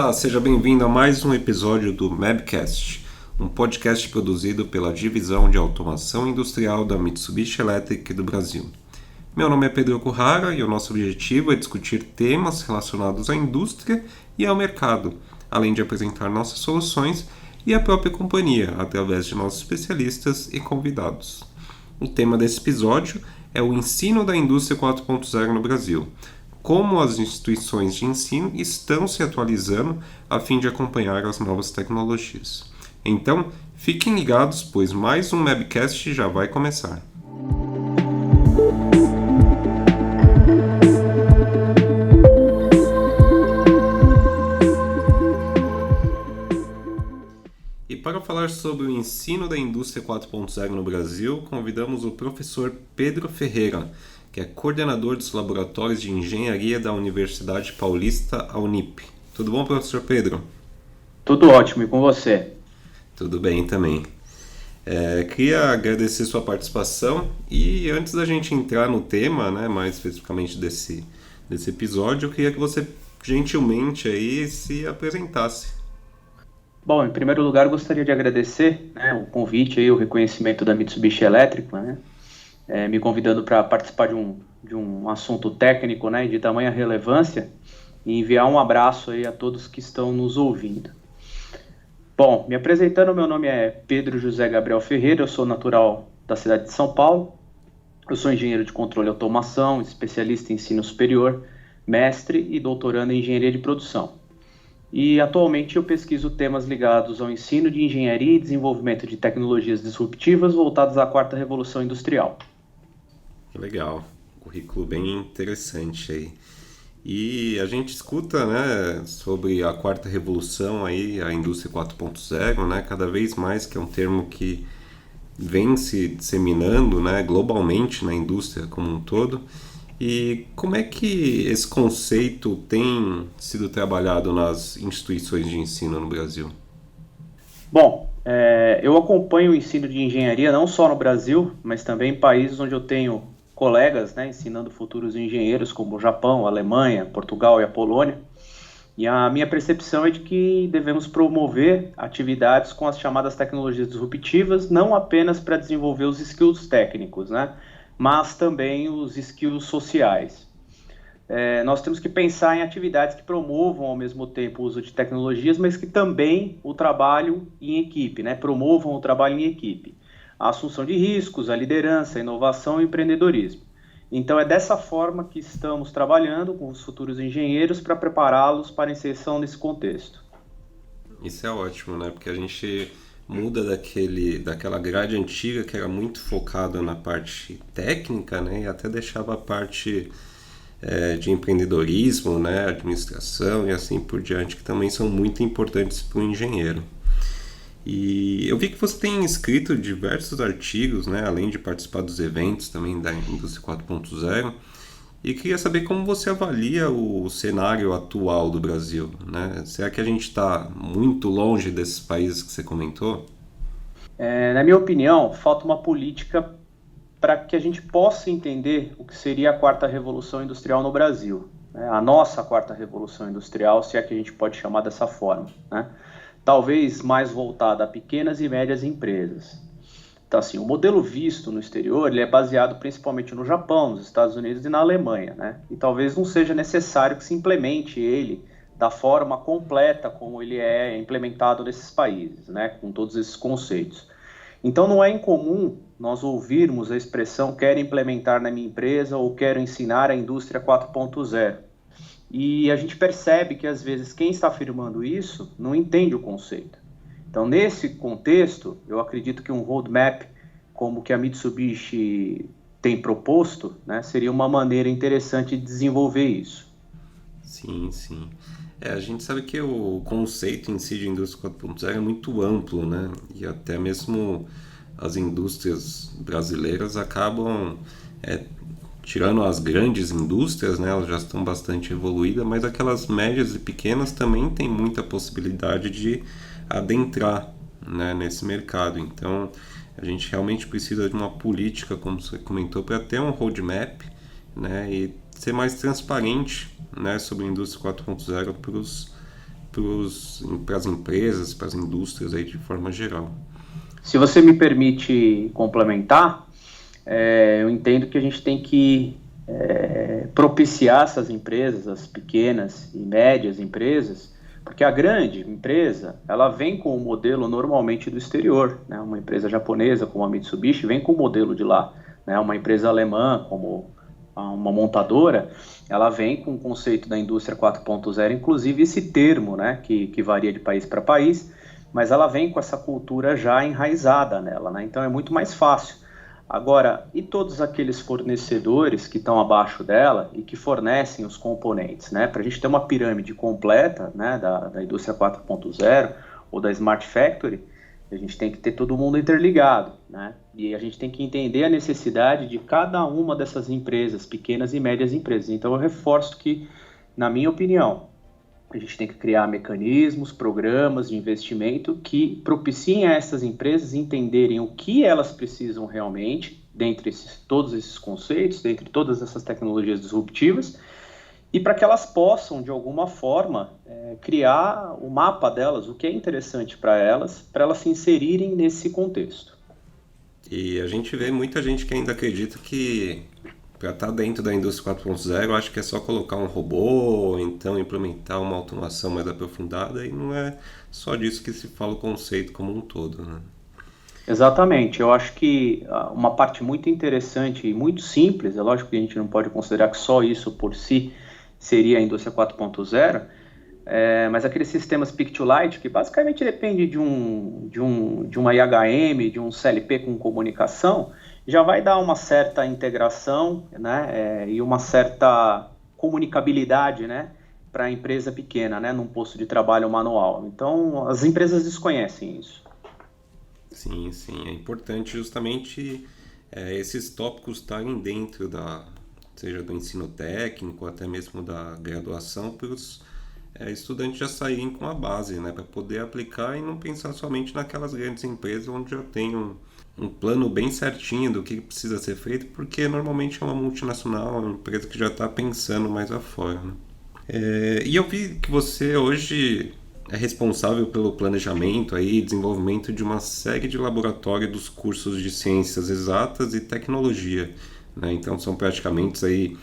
Olá, seja bem-vindo a mais um episódio do Mabcast, um podcast produzido pela Divisão de Automação Industrial da Mitsubishi Electric do Brasil. Meu nome é Pedro Kurhara e o nosso objetivo é discutir temas relacionados à indústria e ao mercado, além de apresentar nossas soluções e a própria companhia, através de nossos especialistas e convidados. O tema desse episódio é o ensino da indústria 4.0 no Brasil. Como as instituições de ensino estão se atualizando a fim de acompanhar as novas tecnologias. Então, fiquem ligados, pois mais um Mabcast já vai começar. E para falar sobre o ensino da indústria 4.0 no Brasil, convidamos o professor Pedro Ferreira, que é coordenador dos laboratórios de engenharia da Universidade Paulista, a Unip. Tudo bom, professor Pedro? Tudo ótimo, e com você? Tudo bem também. Queria agradecer sua participação e antes da gente entrar no tema, né, mais especificamente desse episódio, eu queria que você gentilmente aí se apresentasse. Bom, em primeiro lugar, gostaria de agradecer, o convite e o reconhecimento da Mitsubishi Electric, me convidando para participar de um assunto técnico, de tamanha relevância, e enviar um abraço aí a todos que estão nos ouvindo. Bom, me apresentando, meu nome é Pedro José Gabriel Ferreira, eu sou natural da cidade de São Paulo, eu sou engenheiro de controle e automação, especialista em ensino superior, mestre e doutorando em engenharia de produção. E atualmente eu pesquiso temas ligados ao ensino de engenharia e desenvolvimento de tecnologias disruptivas voltadas à quarta revolução industrial. Que legal, currículo bem interessante aí. E a gente escuta, né, sobre a quarta revolução aí, a indústria 4.0, né, cada vez mais, que é um termo que vem se disseminando, né, globalmente na indústria como um todo. E como é que esse conceito tem sido trabalhado nas instituições de ensino no Brasil? Bom, eu acompanho o ensino de engenharia não só no Brasil, mas também em países onde eu tenho colegas, ensinando futuros engenheiros, como o Japão, a Alemanha, Portugal e a Polônia. E a minha percepção é de que devemos promover atividades com as chamadas tecnologias disruptivas, não apenas para desenvolver os skills técnicos, mas também os skills sociais. Nós temos que pensar em atividades que promovam ao mesmo tempo o uso de tecnologias, mas que também o trabalho em equipe, promovam o trabalho em equipe. A assunção de riscos, a liderança, a inovação e o empreendedorismo. Então é dessa forma que estamos trabalhando com os futuros engenheiros para prepará-los para a inserção nesse contexto. Isso é ótimo, né? Porque a gente muda daquela grade antiga que era muito focada na parte técnica, e até deixava a parte de empreendedorismo, administração e assim por diante, que também são muito importantes para o engenheiro. E eu vi que você tem escrito diversos artigos, além de participar dos eventos também da indústria 4.0, e queria saber como você avalia o cenário atual do Brasil, Será que a gente está muito longe desses países que você comentou? Na minha opinião, falta uma política para que a gente possa entender o que seria a quarta revolução industrial no Brasil. A nossa quarta revolução industrial, se é que a gente pode chamar dessa forma. Talvez mais voltada a pequenas e médias empresas. Então, assim, o modelo visto no exterior ele é baseado principalmente no Japão, nos Estados Unidos e na Alemanha, E talvez não seja necessário que se implemente ele da forma completa como ele é implementado nesses países, com todos esses conceitos. Então, não é incomum nós ouvirmos a expressão quero implementar na minha empresa ou quero ensinar a indústria 4.0. E a gente percebe que, às vezes, quem está afirmando isso não entende o conceito. Então, nesse contexto, eu acredito que um roadmap como que a Mitsubishi tem proposto, seria uma maneira interessante de desenvolver isso. Sim, sim. A gente sabe que o conceito em si de indústria 4.0 é muito amplo, E até mesmo as indústrias brasileiras acabam tirando as grandes indústrias, elas já estão bastante evoluídas, mas aquelas médias e pequenas também têm muita possibilidade de adentrar, nesse mercado. Então, a gente realmente precisa de uma política, como você comentou, para ter um roadmap, e ser mais transparente, sobre a indústria 4.0 para para as empresas, para as indústrias aí de forma geral. Se você me permite complementar, eu entendo que a gente tem que propiciar essas empresas, as pequenas e médias empresas, porque a grande empresa, ela vem com o modelo normalmente do exterior, né? Uma empresa japonesa como a Mitsubishi vem com o modelo de lá, né? Uma empresa alemã como uma montadora, ela vem com o conceito da indústria 4.0, inclusive esse termo, né? Que varia de país para país, mas ela vem com essa cultura já enraizada nela, né? Então é muito mais fácil. Agora, e todos aqueles fornecedores que estão abaixo dela e que fornecem os componentes, né? Para a gente ter uma pirâmide completa, né, da indústria 4.0 ou da Smart Factory, a gente tem que ter todo mundo interligado, né? E a gente tem que entender a necessidade de cada uma dessas empresas, pequenas e médias empresas. Então, eu reforço que, na minha opinião, a gente tem que criar mecanismos, programas de investimento que propiciem a essas empresas entenderem o que elas precisam realmente, dentre todos esses conceitos, dentre todas essas tecnologias disruptivas, e para que elas possam, de alguma forma, criar o mapa delas, o que é interessante para elas se inserirem nesse contexto. E a gente vê muita gente que ainda acredita que para estar dentro da indústria 4.0, acho que é só colocar um robô, ou então implementar uma automação mais aprofundada, e não é só disso que se fala o conceito como um todo, né? Exatamente, eu acho que uma parte muito interessante e muito simples, é lógico que a gente não pode considerar que só isso por si seria a indústria 4.0, mas aqueles sistemas Pick-to-Light, que basicamente depende de uma IHM, de um CLP com comunicação, já vai dar uma certa integração, né, e uma certa comunicabilidade, né, para a empresa pequena, né, num posto de trabalho manual. Então, as empresas desconhecem isso. Sim, sim, é importante justamente esses tópicos estarem dentro seja do ensino técnico, até mesmo da graduação, para os estudantes já saírem com a base, né, para poder aplicar e não pensar somente naquelas grandes empresas onde já tem um plano bem certinho do que precisa ser feito, porque normalmente é uma multinacional, uma empresa que já está pensando mais afora, né? E eu vi que você hoje é responsável pelo planejamento e desenvolvimento de uma série de laboratórios dos cursos de ciências exatas e tecnologia, né? Então são praticamente aí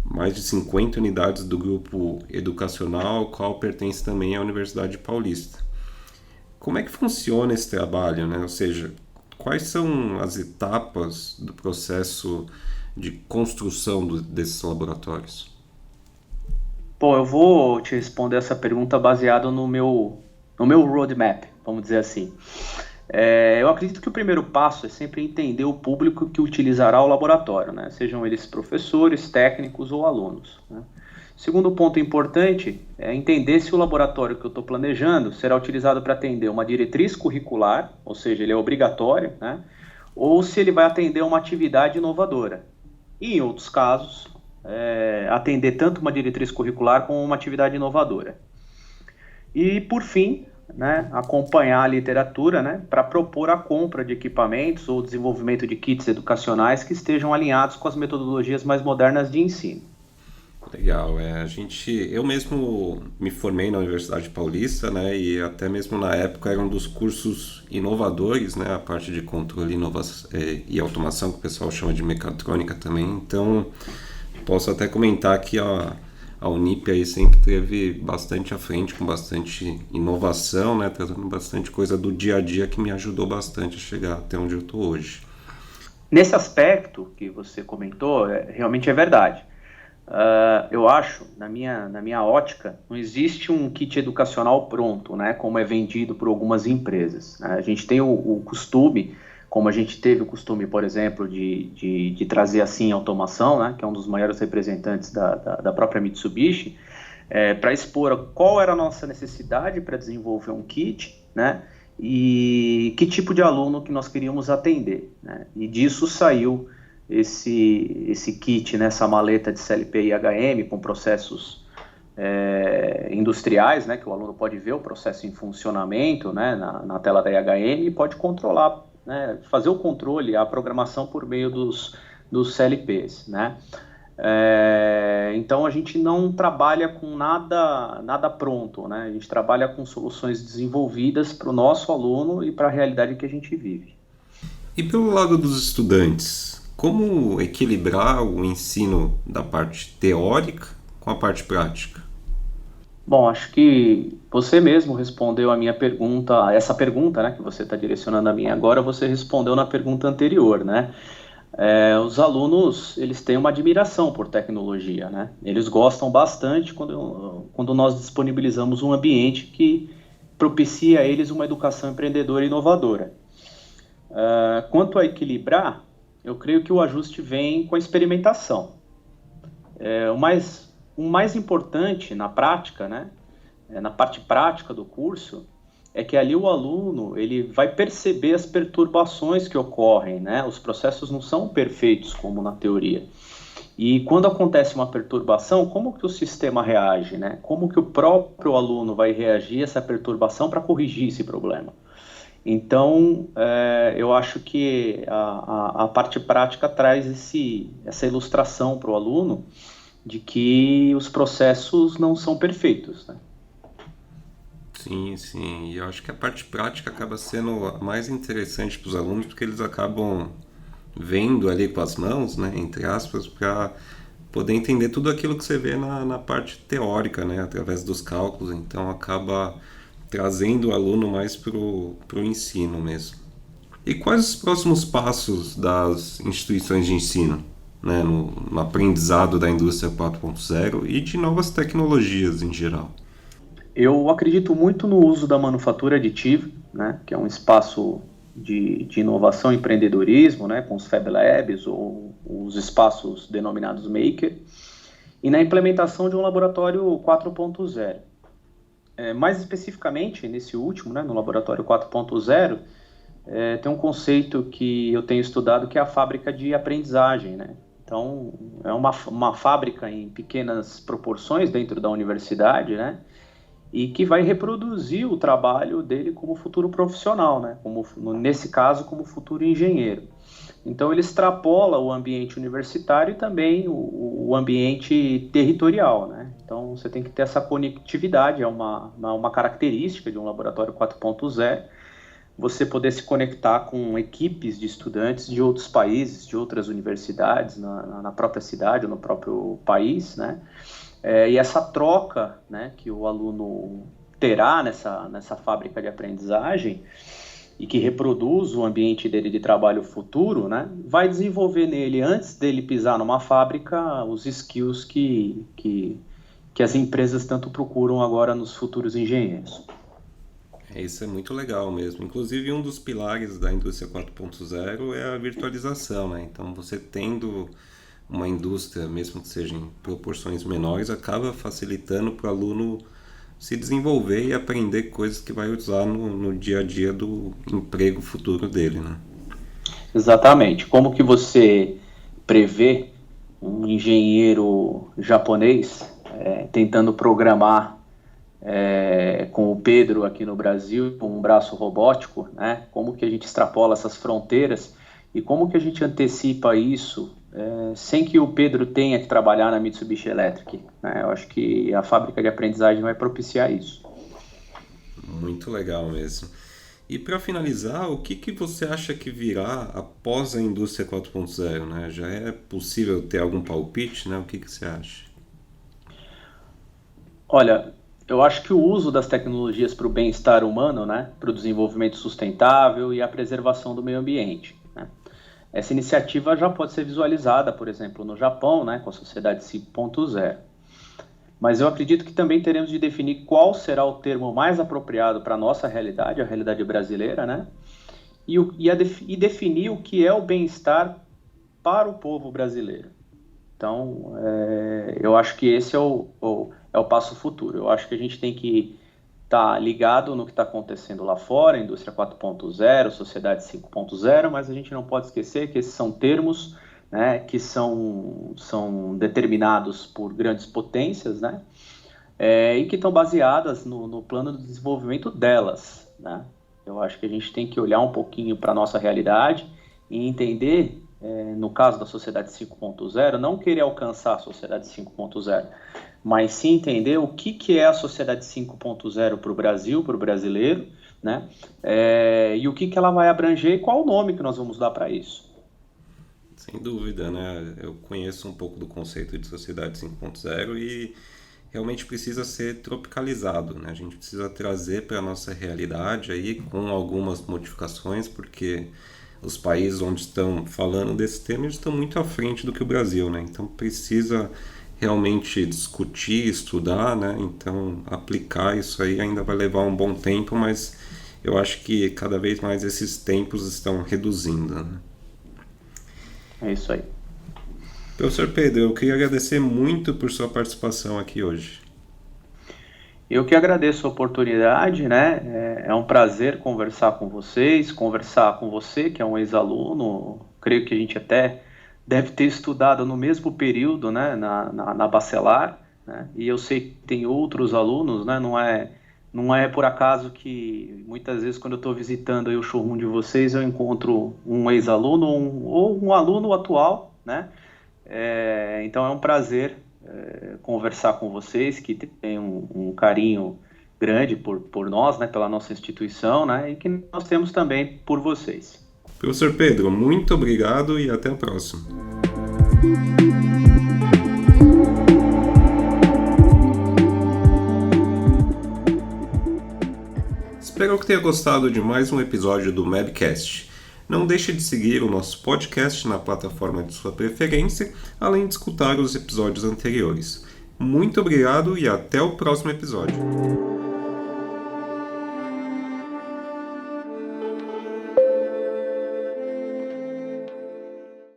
mais de 50 unidades do grupo educacional, ao qual pertence também a Universidade Paulista. Como é que funciona esse trabalho, né? Ou seja, quais são as etapas do processo de construção desses laboratórios? Bom, eu vou te responder essa pergunta baseado no meu roadmap, vamos dizer assim. Eu acredito que o primeiro passo é sempre entender o público que utilizará o laboratório, né? Sejam eles professores, técnicos ou alunos, né? Segundo ponto importante é entender se o laboratório que eu estou planejando será utilizado para atender uma diretriz curricular, ou seja, ele é obrigatório, né? Ou se ele vai atender uma atividade inovadora. E, em outros casos, atender tanto uma diretriz curricular como uma atividade inovadora. E, por fim, né, acompanhar a literatura, né, para propor a compra de equipamentos ou desenvolvimento de kits educacionais que estejam alinhados com as metodologias mais modernas de ensino. Legal, eu mesmo me formei na Universidade Paulista, né, e até mesmo na época era um dos cursos inovadores, né, a parte de controle e automação, que o pessoal chama de mecatrônica também. Então, posso até comentar que a Unip aí sempre teve bastante à frente, com bastante inovação, né, trazendo bastante coisa do dia a dia que me ajudou bastante a chegar até onde eu estou hoje. Nesse aspecto que você comentou, realmente é verdade. Eu acho, na minha ótica, não existe um kit educacional pronto, né, como é vendido por algumas empresas. A gente tem o costume, como a gente teve o costume, por exemplo, de trazer assim a automação, né, que é um dos maiores representantes da própria Mitsubishi, para expor qual era a nossa necessidade para desenvolver um kit, né, e que tipo de aluno que nós queríamos atender, né, e disso saiu esse kit, né, essa maleta de CLP e HM com processos industriais, né, que o aluno pode ver o processo em funcionamento, né, na tela da IHM e pode controlar, né, fazer o controle, a programação por meio dos CLPs, né. Então a gente não trabalha com nada pronto, né? A gente trabalha com soluções desenvolvidas para o nosso aluno e para a realidade que a gente vive. E pelo lado dos estudantes, como equilibrar o ensino da parte teórica com a parte prática? Bom, acho que você mesmo respondeu a minha pergunta, essa pergunta, né, que você está direcionando a mim agora, você respondeu na pergunta anterior, né? Os alunos, eles têm uma admiração por tecnologia, né? Eles gostam bastante quando nós disponibilizamos um ambiente que propicia a eles uma educação empreendedora e inovadora. Quanto a equilibrar, eu creio que o ajuste vem com a experimentação. O mais importante na prática, né, na parte prática do curso, é que ali o aluno ele vai perceber as perturbações que ocorrem, né? Os processos não são perfeitos como na teoria. E quando acontece uma perturbação, como que o sistema reage, né? Como que o próprio aluno vai reagir a essa perturbação para corrigir esse problema? Então, eu acho que a parte prática traz essa ilustração para o aluno de que os processos não são perfeitos, né? Sim, sim. E eu acho que a parte prática acaba sendo a mais interessante para os alunos, porque eles acabam vendo ali com as mãos, né, entre aspas, para poder entender tudo aquilo que você vê na parte teórica, né, através dos cálculos. Então acaba trazendo o aluno mais pro ensino mesmo. E quais os próximos passos das instituições de ensino, né, no aprendizado da indústria 4.0 e de novas tecnologias em geral? Eu acredito muito no uso da manufatura aditiva, né, que é um espaço de inovação e empreendedorismo, né, com os Fab Labs ou os espaços denominados Maker, e na implementação de um laboratório 4.0. Mais especificamente, nesse último, né, no laboratório 4.0, tem um conceito que eu tenho estudado que é a fábrica de aprendizagem, né? Então, é uma fábrica em pequenas proporções dentro da universidade, né? E que vai reproduzir o trabalho dele como futuro profissional, né? Nesse caso, como futuro engenheiro. Então, ele extrapola o ambiente universitário e também o ambiente territorial, né? Então, você tem que ter essa conectividade, é uma característica de um laboratório 4.0, você poder se conectar com equipes de estudantes de outros países, de outras universidades, na própria cidade ou no próprio país, né? E essa troca, né, que o aluno terá nessa fábrica de aprendizagem e que reproduz o ambiente dele de trabalho futuro, né, vai desenvolver nele, antes dele pisar numa fábrica, os skills que as empresas tanto procuram agora nos futuros engenheiros. Isso é muito legal mesmo. Inclusive, um dos pilares da indústria 4.0 é a virtualização, né? Então, você tendo uma indústria, mesmo que seja em proporções menores, acaba facilitando para o aluno se desenvolver e aprender coisas que vai usar no dia a dia do emprego futuro dele, né? Exatamente. Como que você prevê um engenheiro japonês tentando programar com o Pedro aqui no Brasil, com um braço robótico, né? Como que a gente extrapola essas fronteiras e como que a gente antecipa isso sem que o Pedro tenha que trabalhar na Mitsubishi Electric, né? Eu acho que a fábrica de aprendizagem vai propiciar isso. Muito legal mesmo. E para finalizar, o que você acha que virá após a indústria 4.0, né? Já é possível ter algum palpite, né? O que você acha? Olha, eu acho que o uso das tecnologias para o bem-estar humano, né, para o desenvolvimento sustentável e a preservação do meio ambiente, né? Essa iniciativa já pode ser visualizada, por exemplo, no Japão, né, com a Sociedade 5.0. Mas eu acredito que também teremos de definir qual será o termo mais apropriado para a nossa realidade, a realidade brasileira, né? E definir o que é o bem-estar para o povo brasileiro. Então, eu acho que esse é o passo futuro. Eu acho que a gente tem que estar ligado no que está acontecendo lá fora, indústria 4.0, sociedade 5.0, mas a gente não pode esquecer que esses são termos, né, que são determinados por grandes potências, né, e que estão baseadas no plano de desenvolvimento delas, né. Eu acho que a gente tem que olhar um pouquinho para a nossa realidade e entender no caso da sociedade 5.0, não querer alcançar a sociedade 5.0, mas sim entender o que é a sociedade 5.0 para o Brasil, para o brasileiro, né? E o que ela vai abranger e qual o nome que nós vamos dar para isso. Sem dúvida, né? Eu conheço um pouco do conceito de sociedade 5.0 e realmente precisa ser tropicalizado, né? A gente precisa trazer para a nossa realidade aí com algumas modificações, porque os países onde estão falando desse tema eles estão muito à frente do que o Brasil, né? Então precisa realmente discutir, estudar, né? Então aplicar isso aí ainda vai levar um bom tempo, mas eu acho que cada vez mais esses tempos estão reduzindo, né? É isso aí. Professor Pedro, eu queria agradecer muito por sua participação aqui hoje. Eu que agradeço a oportunidade, né? É um prazer conversar com vocês, conversar com você, que é um ex-aluno. Creio que a gente até deve ter estudado no mesmo período, né? Na Bacelar, né? E eu sei que tem outros alunos, né? Não é por acaso que muitas vezes quando eu estou visitando aí o showroom de vocês, eu encontro um ex-aluno ou um aluno atual, né? Então é um prazer conversar com vocês, que têm um carinho grande por nós, né, pela nossa instituição, né, e que nós temos também por vocês. Professor Pedro, muito obrigado e até a próxima. Espero que tenha gostado de mais um episódio do Mabcast. Não deixe de seguir o nosso podcast na plataforma de sua preferência, além de escutar os episódios anteriores. Muito obrigado e até o próximo episódio.